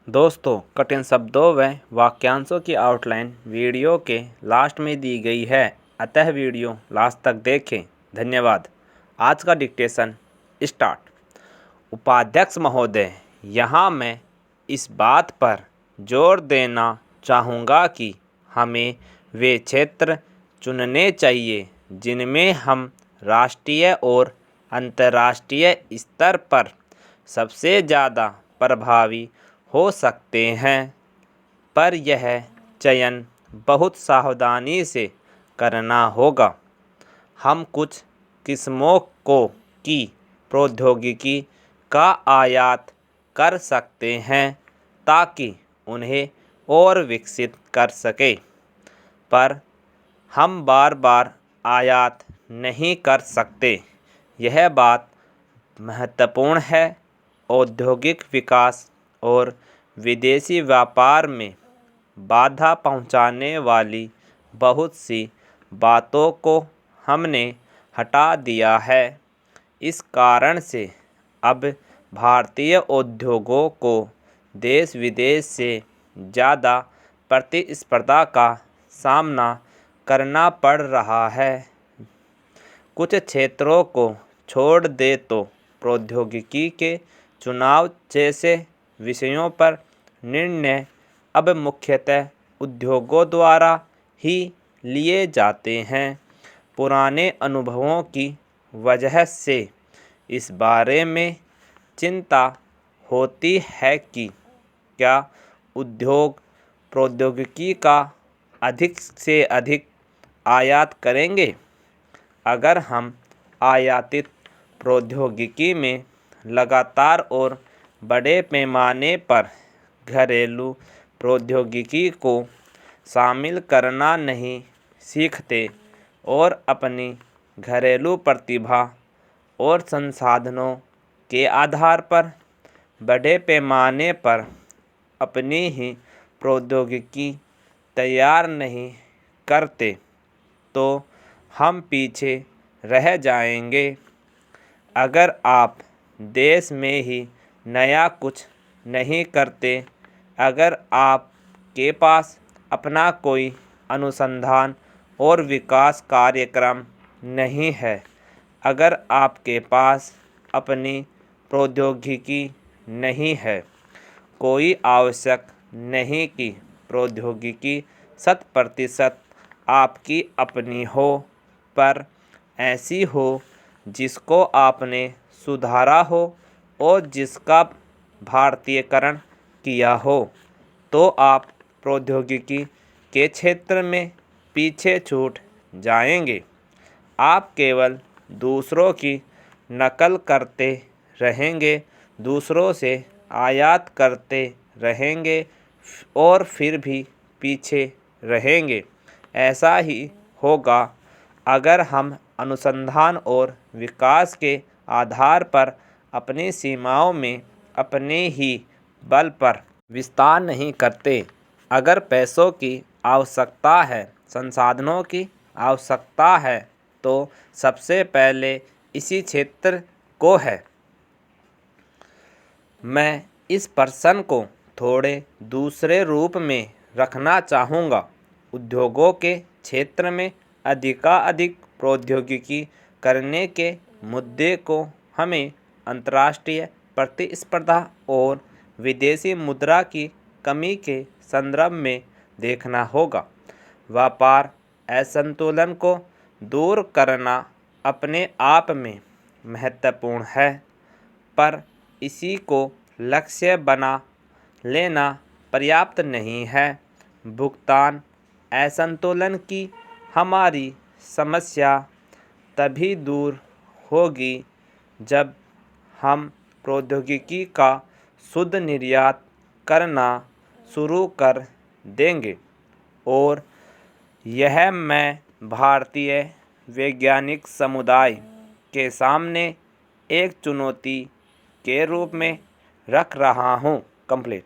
दोस्तों, कठिन शब्दों व वाक्यांशों की आउटलाइन वीडियो के लास्ट में दी गई है, अतः वीडियो लास्ट तक देखें। धन्यवाद। आज का डिक्टेशन स्टार्ट। उपाध्यक्ष महोदय, यहाँ मैं इस बात पर जोर देना चाहूँगा कि हमें वे क्षेत्र चुनने चाहिए जिनमें हम राष्ट्रीय और अंतर्राष्ट्रीय स्तर पर सबसे ज़्यादा प्रभावी हो सकते हैं, पर यह चयन बहुत सावधानी से करना होगा। हम कुछ किस्मों की प्रौद्योगिकी का आयात कर सकते हैं ताकि उन्हें और विकसित कर सकें, पर हम बार बार आयात नहीं कर सकते। यह बात महत्वपूर्ण है। औद्योगिक विकास और विदेशी व्यापार में बाधा पहुंचाने वाली बहुत सी बातों को हमने हटा दिया है। इस कारण से अब भारतीय उद्योगों को देश विदेश से ज़्यादा प्रतिस्पर्धा का सामना करना पड़ रहा है। कुछ क्षेत्रों को छोड़ दे तो प्रौद्योगिकी के चुनाव जैसे विषयों पर निर्णय अब मुख्यतः उद्योगों द्वारा ही लिए जाते हैं। पुराने अनुभवों की वजह से इस बारे में चिंता होती है कि क्या उद्योग प्रौद्योगिकी का अधिक से अधिक आयात करेंगे। अगर हम आयातित प्रौद्योगिकी में लगातार और बड़े पैमाने पर घरेलू प्रौद्योगिकी को शामिल करना नहीं सीखते और अपनी घरेलू प्रतिभा और संसाधनों के आधार पर बड़े पैमाने पर अपनी ही प्रौद्योगिकी तैयार नहीं करते, तो हम पीछे रह जाएंगे। अगर आप देश में ही नया कुछ नहीं करते, अगर आपके पास अपना कोई अनुसंधान और विकास कार्यक्रम नहीं है, अगर आपके पास अपनी प्रौद्योगिकी नहीं है, कोई आवश्यक नहीं कि प्रौद्योगिकी 100% आपकी अपनी हो, पर ऐसी हो जिसको आपने सुधारा हो और जिसका भारतीयकरण किया हो, तो आप प्रौद्योगिकी के क्षेत्र में पीछे छूट जाएंगे। आप केवल दूसरों की नकल करते रहेंगे, दूसरों से आयात करते रहेंगे और फिर भी पीछे रहेंगे। ऐसा ही होगा अगर हम अनुसंधान और विकास के आधार पर अपनी सीमाओं में अपने ही बल पर विस्तार नहीं करते। अगर पैसों की आवश्यकता है, संसाधनों की आवश्यकता है, तो सबसे पहले इसी क्षेत्र को है। मैं इस प्रश्न को थोड़े दूसरे रूप में रखना चाहूँगा। उद्योगों के क्षेत्र में अधिकाधिक प्रौद्योगिकी करने के मुद्दे को हमें अंतर्राष्ट्रीय प्रतिस्पर्धा और विदेशी मुद्रा की कमी के संदर्भ में देखना होगा। व्यापार असंतुलन को दूर करना अपने आप में महत्वपूर्ण है, पर इसी को लक्ष्य बना लेना पर्याप्त नहीं है। भुगतान असंतुलन की हमारी समस्या तभी दूर होगी जब हम प्रौद्योगिकी का शुद्ध निर्यात करना शुरू कर देंगे, और यह मैं भारतीय वैज्ञानिक समुदाय के सामने एक चुनौती के रूप में रख रहा हूँ। कंप्लीट।